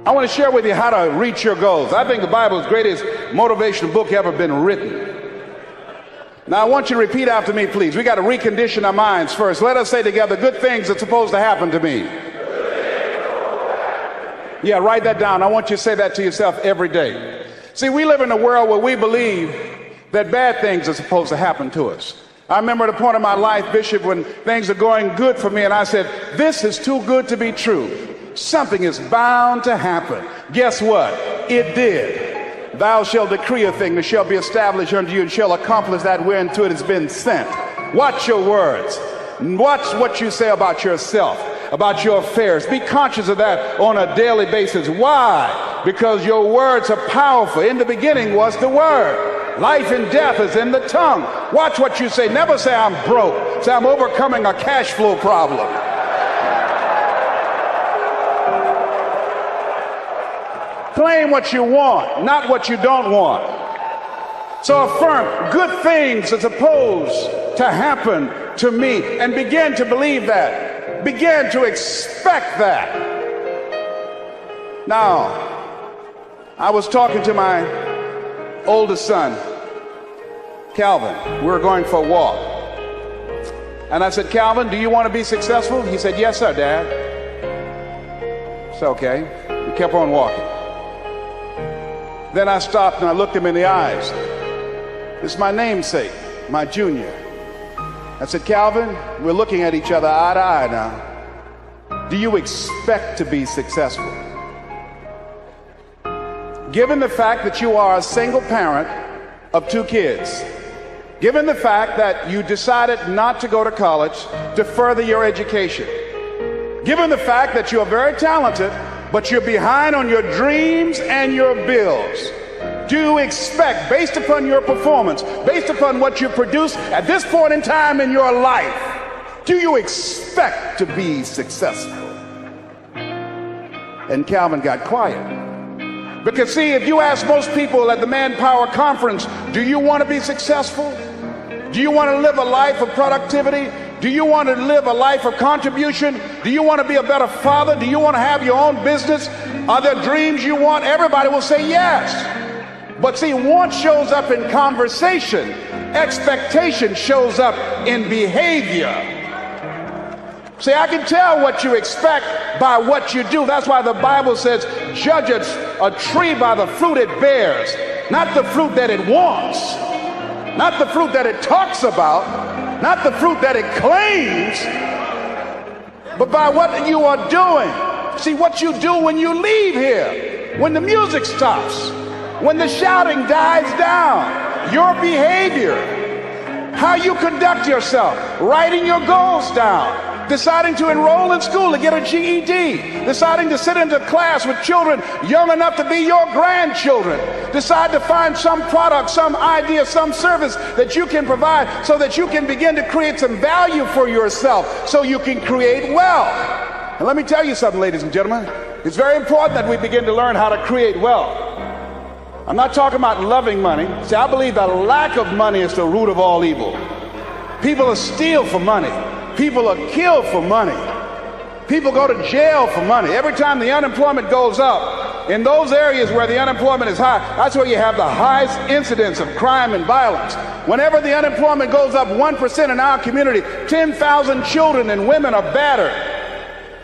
I want to share with you how to reach your goals. I think the Bible is the greatest motivational book ever been written. Now, I want you to repeat after me, please. We got to recondition our minds first. Let us say together, good things are supposed to happen to me. Yeah, write that down. I want you to say that to yourself every day. See, we live in a world where we believe that bad things are supposed to happen to us. I remember at a point in my life, Bishop, when things are going good for me, and I said, this is too good to be true. Something is bound to happen. Guess what? It did. Thou shalt decree a thing that shall be established unto you and shall accomplish that whereunto it has been sent. Watch your words. Watch what you say about yourself, about your affairs. Be conscious of that on a daily basis. Why? Because your words are powerful. In the beginning was the Word. Life and death is in the tongue. Watch what you say. Never say I'm broke. Say I'm overcoming a cash flow problem. Claim what you want, not what you don't want. So affirm, good things are supposed to happen to me, and begin to believe that. Begin to expect that. Now, I was talking to my oldest son, Calvin. We were going for a walk. And I said, Calvin, do you want to be successful? He said, yes, sir, Dad. It's okay. We kept on walking. Then I stopped and I looked him in the eyes. It's my namesake, my junior. I said, Calvin, we're looking at each other eye to eye now. Do you expect to be successful? Given the fact that you are a single parent of 2 kids, given the fact that you decided not to go to college to further your education, given the fact that you are very talented, but you're behind on your dreams and your bills, do you expect, based upon your performance, based upon what you produce at this point in time in your life, do you expect to be successful? And Calvin got quiet. Because see, if you ask most people at the Manpower Conference, do you want to be successful? Do you want to live a life of productivity? Do you want to live a life of contribution? Do you want to be a better father? Do you want to have your own business? Are there dreams you want? Everybody will say yes. But see, want shows up in conversation. Expectation shows up in behavior. See, I can tell what you expect by what you do. That's why the Bible says, judge a tree by the fruit it bears, not the fruit that it wants, not the fruit that it talks about, not the fruit that it claims, but by what you are doing. See, what you do when you leave here, when the music stops, when the shouting dies down, your behavior, how you conduct yourself, writing your goals down, deciding to enroll in school to get a GED, deciding to sit into class with children young enough to be your grandchildren, decide to find some product, some idea, some service that you can provide so that you can begin to create some value for yourself so you can create wealth. And let me tell you something, ladies and gentlemen, it's very important that we begin to learn how to create wealth. I'm not talking about loving money. See, I believe the lack of money is the root of all evil. People steal for money. People are killed for money. People go to jail for money. Every time the unemployment goes up, in those areas where the unemployment is high, that's where you have the highest incidence of crime and violence. Whenever the unemployment goes up 1% in our community, 10,000 children and women are battered.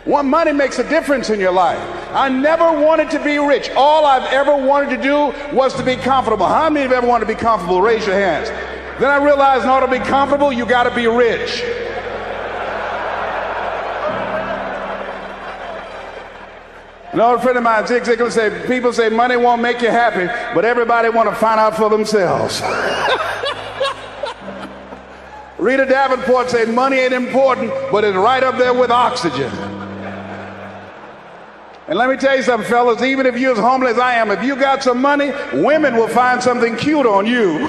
Money makes a difference in your life. I never wanted to be rich. All I've ever wanted to do was to be comfortable. How many of you ever wanted to be comfortable? Raise your hands. Then I realized in order to be comfortable, you got to be rich. An old friend of mine, Zig Ziglar, said, people say money won't make you happy, but everybody want to find out for themselves. Rita Davenport said money ain't important, but it's right up there with oxygen. And let me tell you something, fellas, even if you're as homeless as I am, if you got some money, women will find something cute on you.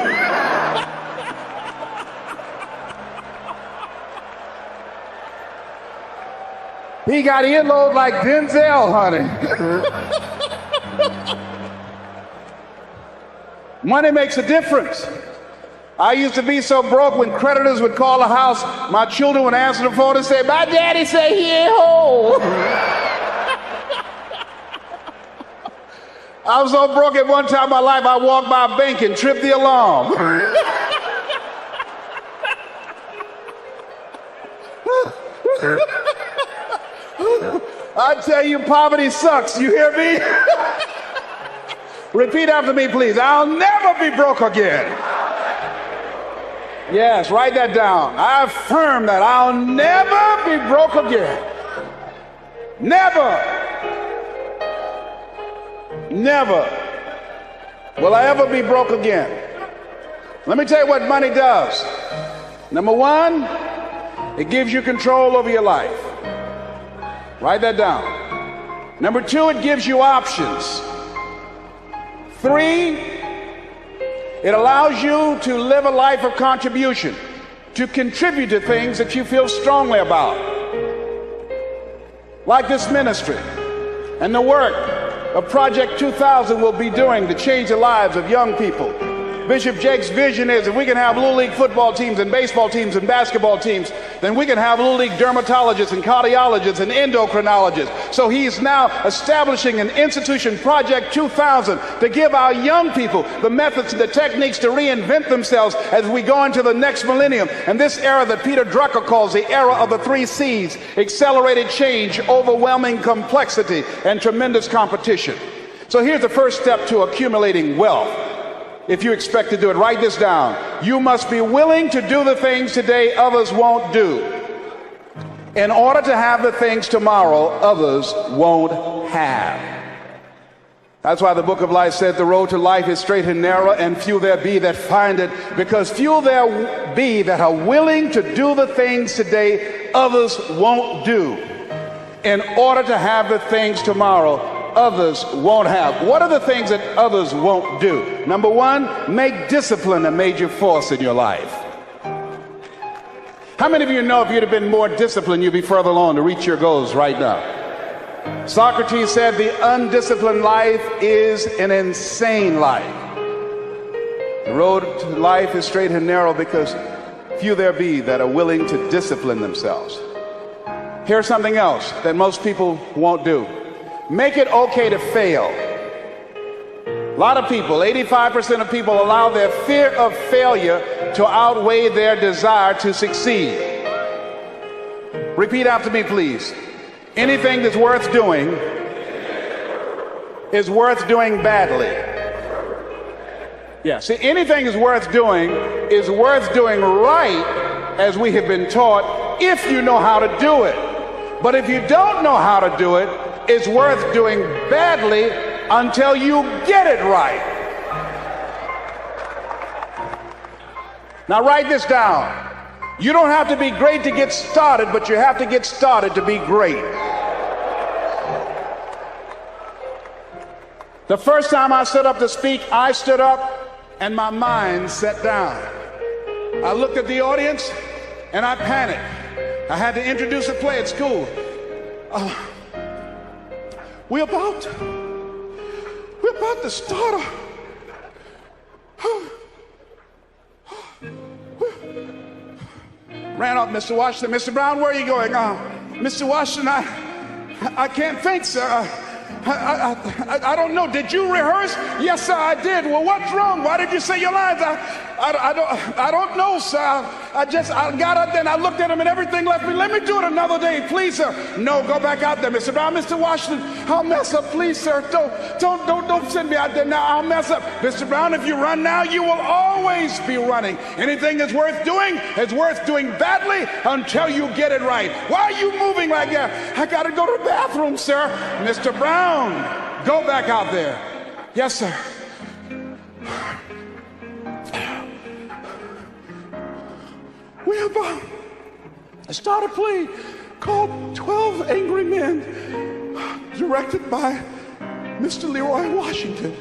He got earlobe like Denzel, honey. Money makes a difference. I used to be so broke when creditors would call the house, my children would answer the phone and say, my daddy say he ain't home. I was so broke at one time in my life, I walked by a bank and tripped the alarm. I tell you, poverty sucks. You hear me? Repeat after me, please. I'll never be broke again. Yes, write that down. I affirm that I'll never be broke again. Never. Never will I ever be broke again. Let me tell you what money does. Number one, it gives you control over your life. Write that down. Number two, it gives you options. Three, it allows you to live a life of contribution, to contribute to things that you feel strongly about, like this ministry and the work of Project 2000 will be doing to change the lives of young people. Bishop Jake's vision is if we can have Little League football teams and baseball teams and basketball teams, then we can have Little League dermatologists and cardiologists and endocrinologists. So he's now establishing an institution, Project 2000, to give our young people the methods and the techniques to reinvent themselves as we go into the next millennium. And this era that Peter Drucker calls the era of the 3 C's: accelerated change, overwhelming complexity, and tremendous competition. So here's the first step to accumulating wealth. If you expect to do it, write this down. You must be willing to do the things today others won't do, in order to have the things tomorrow others won't have. That's why the book of life said the road to life is straight and narrow, and few there be that find it, because few there be that are willing to do the things today others won't do, in order to have the things tomorrow others won't have. What are the things that others won't do? Number one, make discipline a major force in your life. How many of you know if you'd have been more disciplined, you'd be further along to reach your goals right now? Socrates said the undisciplined life is an insane life. The road to life is straight and narrow because few there be that are willing to discipline themselves. Here's something else that most people won't do. Make it okay to fail. A lot of people, 85% of people, allow their fear of failure to outweigh their desire to succeed. Repeat after me, please. Anything that's worth doing is worth doing badly. Yeah, see, anything is worth doing right, as we have been taught, if you know how to do it. But if you don't know how to do it, it's worth doing badly until you get it right. Now write this down. You don't have to be great to get started, but you have to get started to be great. The first time I stood up to speak, I stood up and my mind sat down. I looked at the audience and I panicked. I had to introduce a play at school. We're about to start Ran off, Mr. Washington. Mr. Brown, where are you going? Mr. Washington, I can't think, sir. I don't know. Did you rehearse? Yes, sir, I did. Well, what's wrong? Why did you say your lines? I don't know, sir. I got up there and I looked at him and everything left me. Let me do it another day, please, sir. No, go back out there, Mr. Brown. Mr. Washington, I'll mess up, please, sir. Don't send me out there now. I'll mess up. Mr. Brown, if you run now, you will always be running. Anything that's worth doing is worth doing badly until you get it right. Why are you moving like that? I got to go to the bathroom, sir. Mr. Brown, go back out there. Yes, sir. We're about to start a play called 12 Angry Men, directed by Mr. Leroy Washington.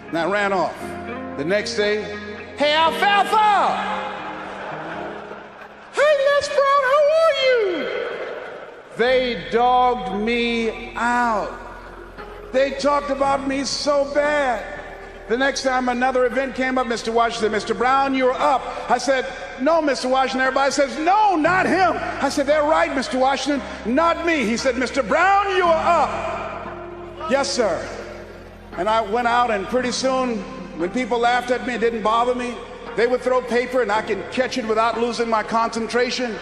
And I ran off. The next day, hey, Alfalfa! Hey, Les Brown, how are you? They dogged me out. They talked about me so bad. The next time another event came up, Mr. Washington, Mr. Brown, you're up. I said, no, Mr. Washington. Everybody says, no, not him. I said, they're right, Mr. Washington, not me. He said, Mr. Brown, you are up. Yes, sir. And I went out, and pretty soon, when people laughed at me, it didn't bother me. They would throw paper, and I could catch it without losing my concentration.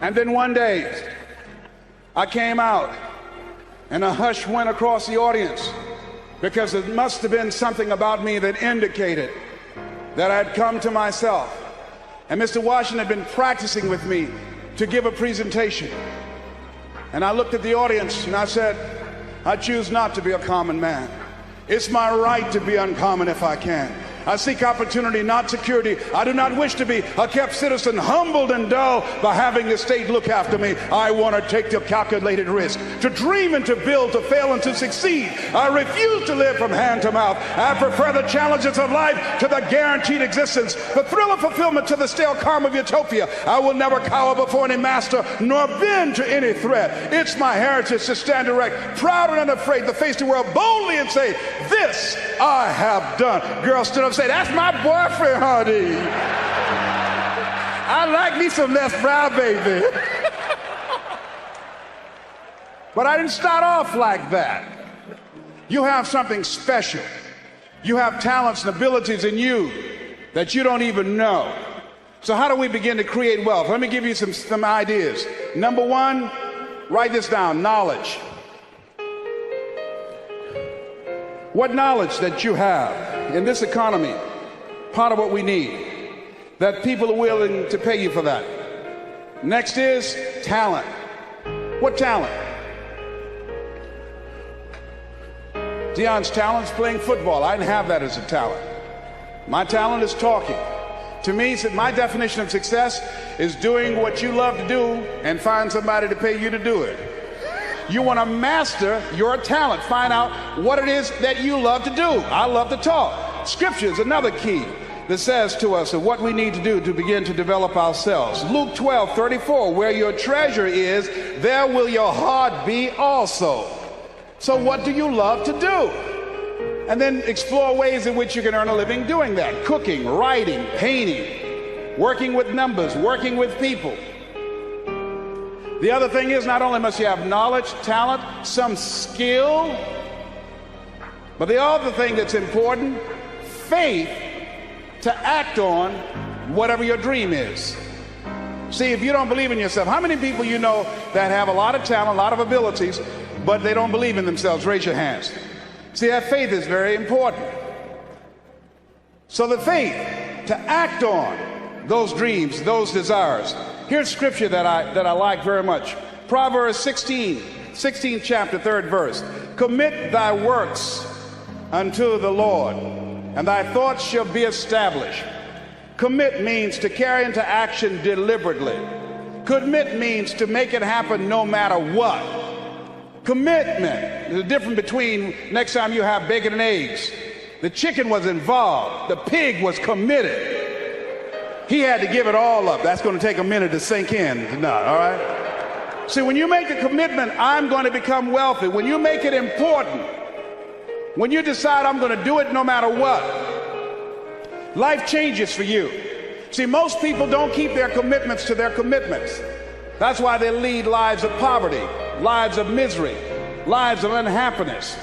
And then one day, I came out, and a hush went across the audience, because it must have been something about me that indicated that I'd come to myself. And Mr. Washington had been practicing with me to give a presentation. And I looked at the audience and I said, I choose not to be a common man. It's my right to be uncommon if I can. I seek opportunity, not security. I do not wish to be a kept citizen, humbled and dull by having the state look after me. I want to take the calculated risk, to dream and to build, to fail and to succeed. I refuse to live from hand to mouth. I prefer the challenges of life to the guaranteed existence, the thrill of fulfillment to the stale calm of utopia. I will never cower before any master, nor bend to any threat. It's my heritage to stand erect, proud and unafraid, to face the world boldly and say, this I have done. Girls stood up and say, that's my boyfriend, honey. I like me some Les Brown, baby. But I didn't start off like that. You have something special. You have talents and abilities in you that you don't even know. So how do we begin to create wealth? Let me give you some ideas. Number one, write this down, knowledge. What knowledge that you have in this economy, part of what we need, that people are willing to pay you for that. Next is talent. What talent? Dion's talent is playing football. I didn't have that as a talent. My talent is talking. To me, my definition of success is doing what you love to do and find somebody to pay you to do it. You want to master your talent. Find out what it is that you love to do. I love to talk. Scripture is another key that says to us what we need to do to begin to develop ourselves. Luke 12:34, where your treasure is, there will your heart be also. So what do you love to do? And then explore ways in which you can earn a living doing that. Cooking, writing, painting, working with numbers, working with people. The other thing is, not only must you have knowledge, talent, some skill, but the other thing that's important, faith to act on whatever your dream is. See, if you don't believe in yourself, how many people you know that have a lot of talent, a lot of abilities, but they don't believe in themselves? Raise your hands. See, that faith is very important. So the faith to act on those dreams, those desires. Here's scripture that I like very much. Proverbs 16th chapter, 3rd verse. Commit thy works unto the Lord, and thy thoughts shall be established. Commit means to carry into action deliberately. Commit means to make it happen no matter what. Commitment is the difference between next time you have bacon and eggs. The chicken was involved. The pig was committed. He had to give it all up. That's going to take a minute to sink in. No, all right? See, when you make a commitment, I'm going to become wealthy. When you make it important, when you decide I'm going to do it no matter what, life changes for you. See, most people don't keep their commitments to their commitments. That's why they lead lives of poverty, lives of misery, lives of unhappiness.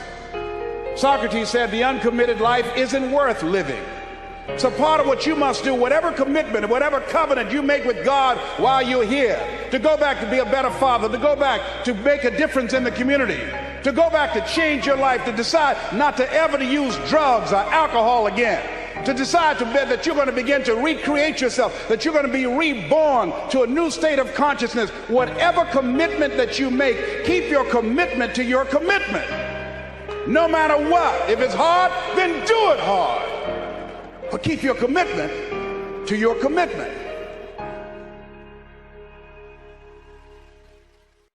Socrates said the uncommitted life isn't worth living. So part of what you must do, whatever commitment, whatever covenant you make with God while you're here, to go back to be a better father, to go back to make a difference in the community, to go back to change your life, to decide not to ever to use drugs or alcohol again, to decide that you're going to begin to recreate yourself, that you're going to be reborn to a new state of consciousness. Whatever commitment that you make, keep your commitment to your commitment. No matter what. If it's hard, then do it hard. But keep your commitment to your commitment.